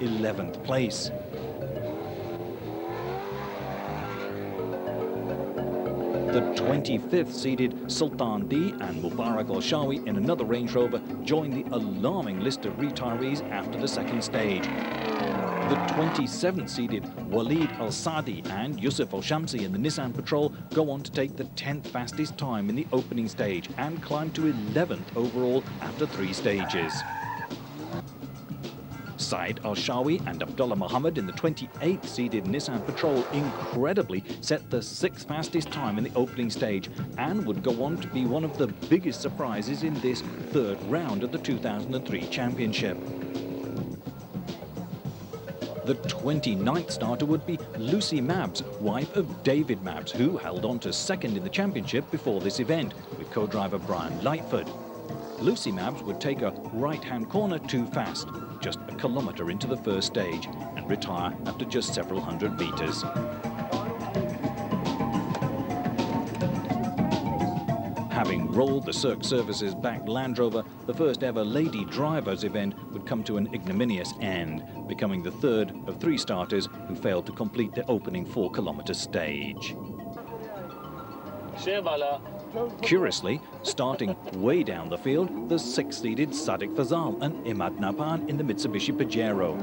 11th place. The 25th seeded Sultan D and Mubarak Al-Shawi in another Range Rover joined the alarming list of retirees after the second stage. The 27th seeded Walid Al-Sadi and Yusuf Al-Shamsi in the Nissan Patrol go on to take the 10th fastest time in the opening stage and climb to 11th overall after 3 stages. Saeed Al-Shawi and Abdullah Muhammad in the 28th seeded Nissan Patrol incredibly set the 6th fastest time in the opening stage and would go on to be one of the biggest surprises in this 3rd round of the 2003 championship. The 29th starter would be Lucy Mabs, wife of David Mabs, who held on to 2nd in the championship before this event, with co-driver Brian Lightford. Lucy Mabs would take a right-hand corner too fast, just a kilometre into the first stage, and retire after just several hundred metres. Having rolled the Cirque Services backed Land Rover, the first ever lady drivers event would come to an ignominious end, becoming the 3rd of 3 starters who failed to complete the opening 4-kilometre stage. Curiously, starting way down the field, the 6th-seeded Sadiq Fazal and Imad Napan in the Mitsubishi Pajero.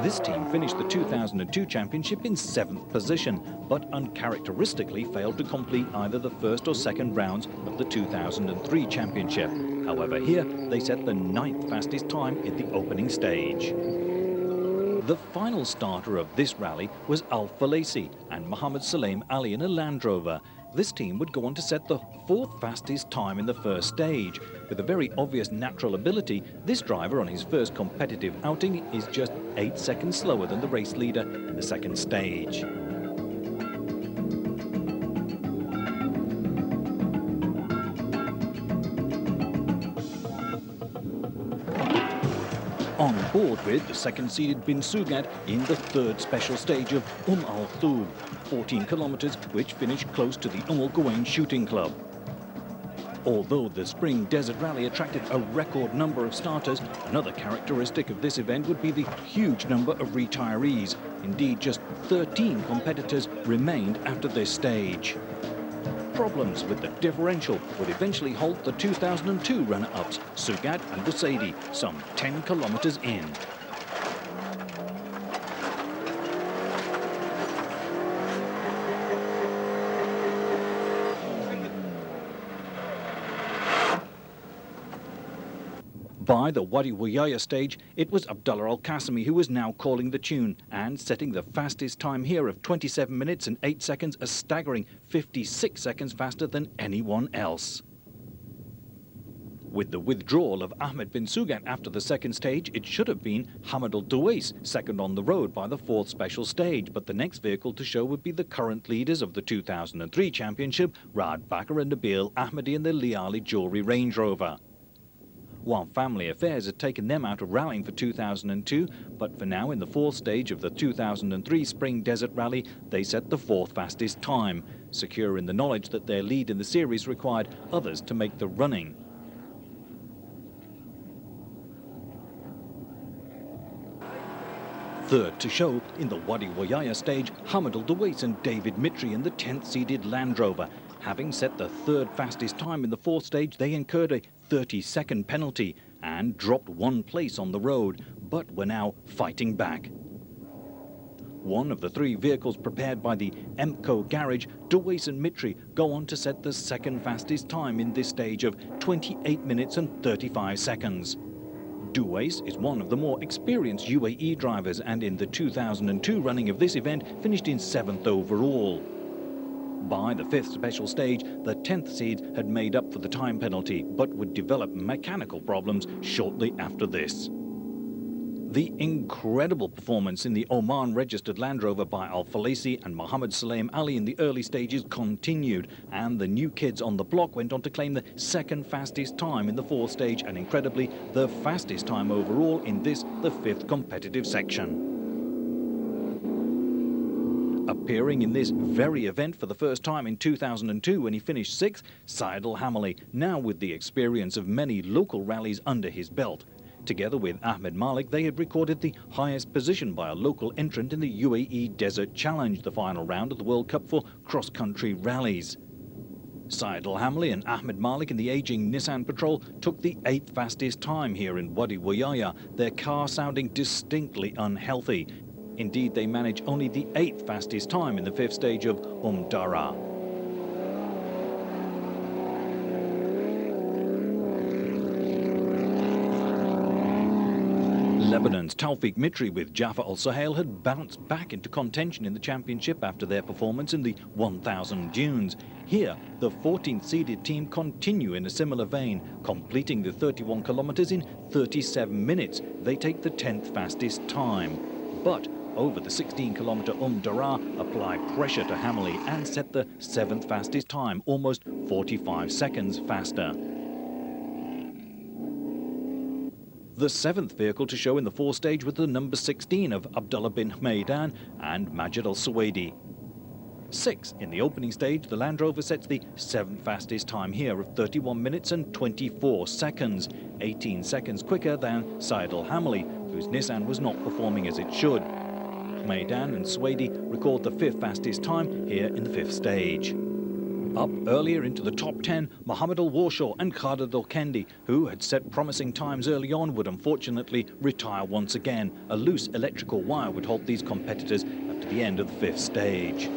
This team finished the 2002 championship in 7th position, but uncharacteristically failed to complete either the 1st or 2nd rounds of the 2003 championship. However, here they set the 9th fastest time in the opening stage. The final starter of this rally was Al Falesi and Mohammed Saleem Ali in a Land Rover. This team would go on to set the 4th fastest time in the first stage. With a very obvious natural ability, this driver on his first competitive outing is just 8 seconds slower than the race leader in the 2nd stage. On board with the 2nd-seeded Bin Sugat in the 3rd special stage of Al Thub, 14 kilometres, which finished close to the Al Quwain Shooting Club. Although the Spring Desert Rally attracted a record number of starters, another characteristic of this event would be the huge number of retirees. Indeed, just 13 competitors remained after this stage. Problems with the differential would eventually halt the 2002 runner-ups, Sugat and Busaidi, some 10 kilometres in. By the Wadi Wiyaya stage, it was Abdullah Al-Qasimi who was now calling the tune and setting the fastest time here of 27 minutes and 8 seconds, a staggering 56 seconds faster than anyone else. With the withdrawal of Ahmed bin Sugat after the 2nd stage, it should have been Hamad Al-Duwais, 2nd on the road by the 4th special stage, but the next vehicle to show would be the current leaders of the 2003 championship, Raad Bakr and Nabil Ahmadi in the Liali Jewellery Range Rover. While family affairs had taken them out of rallying for 2002, but for now in the 4th stage of the 2003 Spring Desert Rally, they set the 4th fastest time, secure in the knowledge that their lead in the series required others to make the running. Third to show in the Wadi Wiyaya stage, Hamad Al-Duwais and David Mitri in the 10th-seeded Land Rover. Having set the 3rd fastest time in the 4th stage, they incurred a 30-second penalty and dropped 1 place on the road, but were now fighting back. One of the 3 vehicles prepared by the Emco garage, Duwais and Mitri, go on to set the 2nd fastest time in this stage of 28 minutes and 35 seconds. Duwais is one of the more experienced UAE drivers and in the 2002 running of this event finished in 7th overall. By the 5th special stage, the 10th seed had made up for the time penalty, but would develop mechanical problems shortly after this. The incredible performance in the Oman-registered Land Rover by Al Falesi and Mohammed Saleem Ali in the early stages continued, and the new kids on the block went on to claim the 2nd fastest time in the 4th stage and incredibly the fastest time overall in this, the 5th competitive section. Appearing in this very event for the first time in 2002 when he finished 6th, Saeed Al-Hamali, now with the experience of many local rallies under his belt. Together with Ahmed Malik, they had recorded the highest position by a local entrant in the UAE Desert Challenge, the final round of the World Cup for cross-country rallies. Saeed Al Hamli and Ahmed Malik in the aging Nissan Patrol took the 8th fastest time here in Wadi Wiyaya, their car sounding distinctly unhealthy. Indeed, they managed only the 8th fastest time in the 5th stage of Dara. Lebanon's Tawfiq Mitri with Jafar Al Suhail had bounced back into contention in the championship after their performance in the 1000 dunes. Here, the 14th seeded team continue in a similar vein, completing the 31 kilometers in 37 minutes. They take the 10th fastest time. But over the 16-kilometer Dara apply pressure to Hamli and set the 7th fastest time, almost 45 seconds faster. The 7th vehicle to show in the 4th stage was the number 16 of Abdullah bin Maidan and Majid Al-Suwaidi. 6th in the opening stage, the Land Rover sets the 7th fastest time here of 31 minutes and 24 seconds, 18 seconds quicker than Saeed Al Hamli, whose Nissan was not performing as it should. Maidan and Suwaidi record the 5th fastest time here in the 5th stage. Up earlier into the top 10, Mohammed Al Warshaw and Khalid Al Kendi, who had set promising times early on, would unfortunately retire once again. A loose electrical wire would halt these competitors after the end of the 5th stage.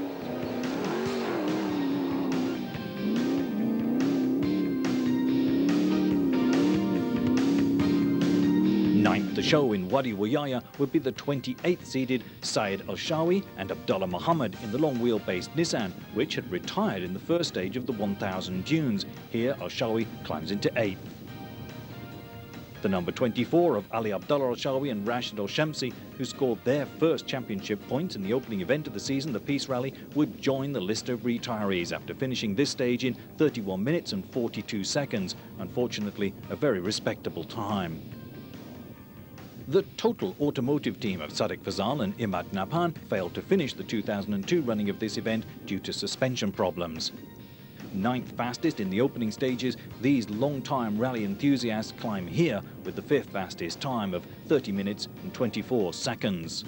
Ninth to show in Wadi Wiyaya would be the 28th seeded Saeed Al-Shawi and Abdullah Muhammad in the long wheelbase Nissan, which had retired in the 1st stage of the 1000 dunes. Here Al-Shawi climbs into 8th. The number 24 of Ali Abdullah Al-Shawi and Rashid Al-Shamsi, who scored their first championship points in the opening event of the season, the Peace Rally, would join the list of retirees after finishing this stage in 31 minutes and 42 seconds. Unfortunately, a very respectable time. The total automotive team of Sadiq Fazal and Imad Nabhan failed to finish the 2002 running of this event due to suspension problems. 9th fastest in the opening stages, these long-time rally enthusiasts climb here with the 5th fastest time of 30 minutes and 24 seconds.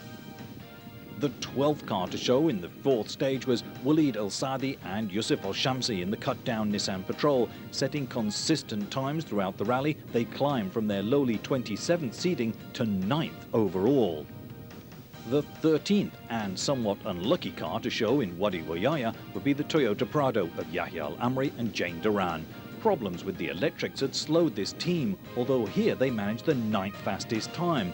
The 12th car to show in the 4th stage was Walid Al-Sadi and Yusuf Al-Shamsi in the cut-down Nissan Patrol. Setting consistent times throughout the rally, they climb from their lowly 27th seeding to 9th overall. The 13th and somewhat unlucky car to show in Wadi Wiyaya would be the Toyota Prado of Yahya Al-Amri and Jane Duran. Problems with the electrics had slowed this team, although here they managed the 9th fastest time.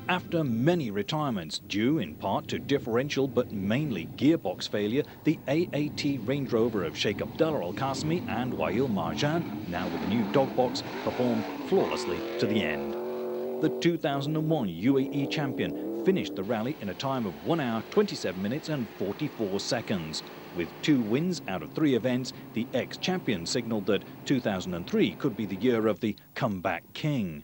After many retirements, due in part to differential but mainly gearbox failure, the AAT Range Rover of Sheikh Abdullah Al-Qasimi and Wael Marjan, now with a new dog box, performed flawlessly to the end. The 2001 UAE champion finished the rally in a time of 1 hour, 27 minutes and 44 seconds. With 2 wins out of 3 events, the ex-champion signaled that 2003 could be the year of the comeback king.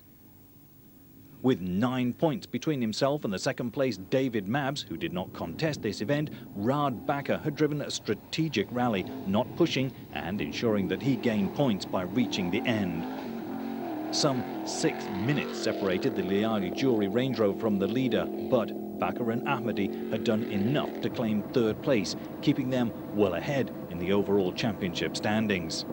With 9 points between himself and the second-place David Mabs, who did not contest this event, Raad Bakr had driven a strategic rally, not pushing and ensuring that he gained points by reaching the end. Some 6 minutes separated the Liali Jewelry Range Rover from the leader, but Bakr and Ahmadi had done enough to claim 3rd place, keeping them well ahead in the overall championship standings.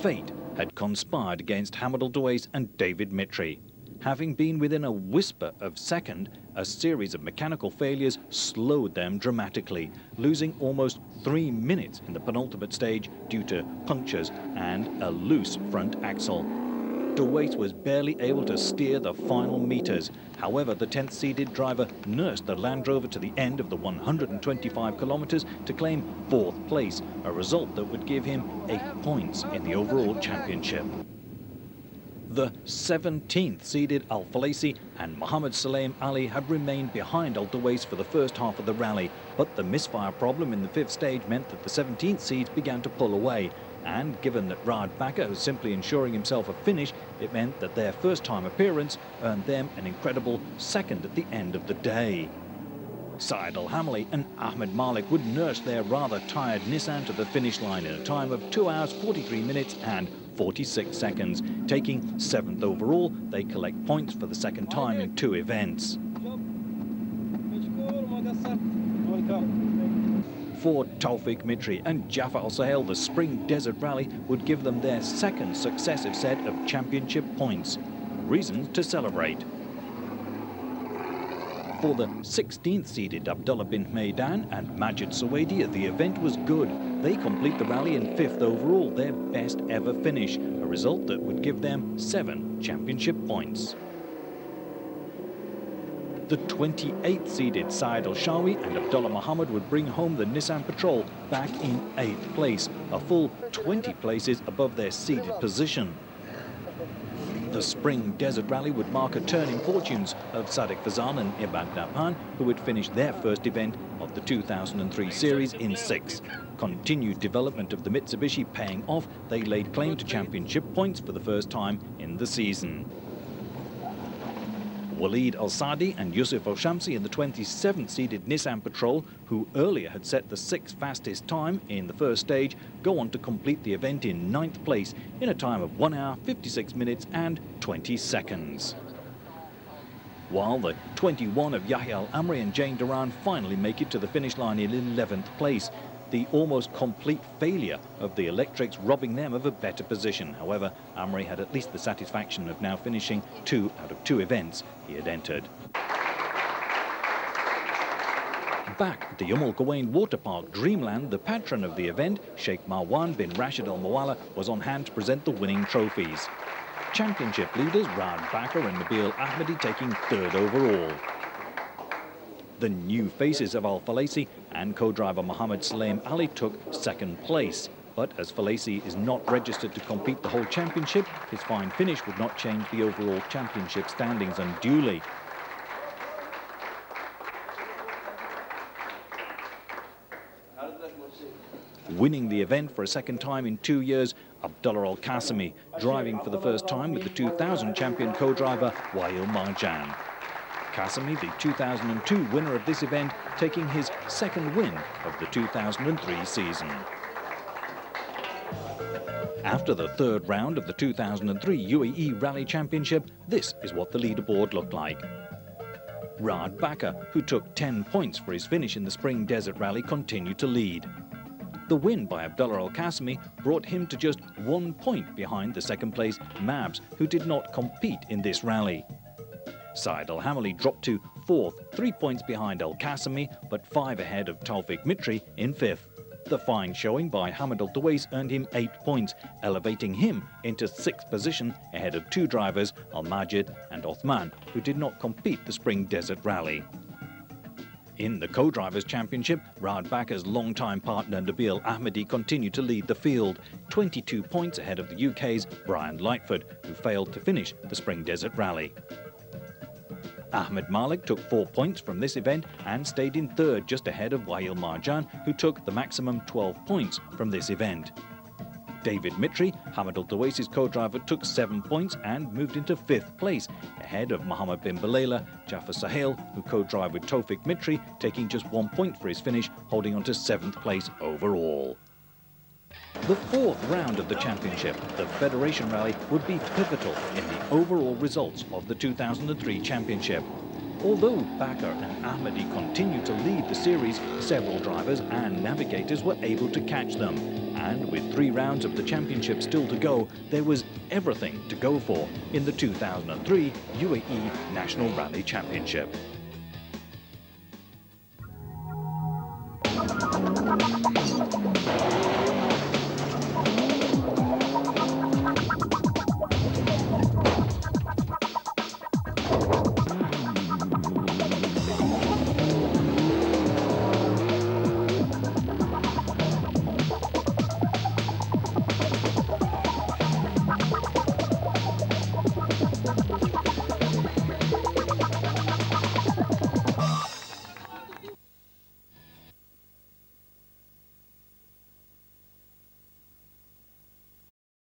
Fate had conspired against Hamad Al-Duwais and David Mitri. Having been within a whisper of second, a series of mechanical failures slowed them dramatically, losing almost 3 minutes in the penultimate stage due to punctures and a loose front axle. Duwais was barely able to steer the final meters. However, the 10th seeded driver nursed the Land Rover to the end of the 125 kilometers to claim 4th place, a result that would give him 8 points in the overall championship. The 17th seeded Al-Falesi and Mohammed Saleem Ali had remained behind Al-Duwais for the first half of the rally, but the misfire problem in the 5th stage meant that the 17th seeds began to pull away. And given that Raad Bakr was simply ensuring himself a finish, it meant that their first-time appearance earned them an incredible 2nd at the end of the day. Saeed Al Hamli and Ahmed Malik would nurse their rather tired Nissan to the finish line in a time of 2 hours, 43 minutes and 46 seconds. taking 7th overall, they collect points for the second time in 2 events. For Taufik Mitri and Jafar Al-Sahel, the Spring Desert Rally would give them their second successive set of championship points. Reasons to celebrate. For the 16th seeded Abdullah bin Maidan and Majid Suwaidi, the event was good. They complete the rally in 5th overall, their best ever finish, a result that would give them 7 championship points. The 28th seeded Saeed Al-Shawi and Abdullah Muhammad would bring home the Nissan Patrol back in 8th place, a full 20 places above their seeded position. The Spring Desert Rally would mark a turn in fortunes of Sadiq Fazan and Ibad Nabhan, who would finish their first event of the 2003 series in 6th. Continued development of the Mitsubishi paying off, they laid claim to championship points for the first time in the season. Waleed Al-Sadi and Yusuf Al-Shamsi in the 27th seeded Nissan Patrol, who earlier had set the 6th fastest time in the first stage, go on to complete the event in 9th place in a time of 1 hour, 56 minutes and 20 seconds. While the 21 of Yahya Al-Amri and Jane Duran finally make it to the finish line in 11th place, the almost complete failure of the electrics robbing them of a better position. However, Amri had at least the satisfaction of now finishing 2 out of 2 events he had entered. Back at the Al Quwain Water Park Dreamland, the patron of the event, Sheikh Marwan bin Rashid Al Mawala, was on hand to present the winning trophies. Championship leaders Raad Bakr and Nabil Ahmadi taking 3rd overall. The new faces of Al Falesi and co-driver Mohammed Saleem Ali took 2nd place. But as Falesi is not registered to compete the whole championship, his fine finish would not change the overall championship standings unduly. Winning the event for a second time in 2 years, Abdullah Al-Qasimi, driving for the first time with the 2000 champion co-driver Wael Marjan. Qasimi, the 2002 winner of this event, taking his 2nd win of the 2003 season. After the 3rd round of the 2003 UAE Rally Championship, this is what the leaderboard looked like. Raad Bakr, who took 10 points for his finish in the Spring Desert Rally, continued to lead. The win by Abdullah Al-Qasimi brought him to just 1 point behind the 2nd place Mabs, who did not compete in this rally. Saeed Al-Hamali dropped to 4th, 3 points behind Al-Qasimi, but 5 ahead of Taufik Mitri in 5th. The fine showing by Hamad Al-Dawais earned him 8 points, elevating him into 6th position ahead of 2 drivers, Al-Majid and Othman, who did not compete the Spring Desert Rally. In the co-drivers championship, Raad Bakr's longtime partner Nabil Ahmadi continued to lead the field, 22 points ahead of the UK's Brian Lightfoot, who failed to finish the Spring Desert Rally. Ahmed Malik took 4 points from this event and stayed in 3rd, just ahead of Wael Marjan, who took the maximum 12 points from this event. David Mitri, Hamad Al-Dawais' co-driver, took 7 points and moved into 5th place, ahead of Mohammed bin Balayla, Jafar Sahel, who co-drove with Taufik Mitri, taking just 1 point for his finish, holding on to 7th place overall. The 4th round of the championship, the Federation Rally, would be pivotal in the overall results of the 2003 championship. Although Bakr and Ahmadi continued to lead the series, several drivers and navigators were able to catch them. And with 3 rounds of the championship still to go, there was everything to go for in the 2003 UAE National Rally Championship.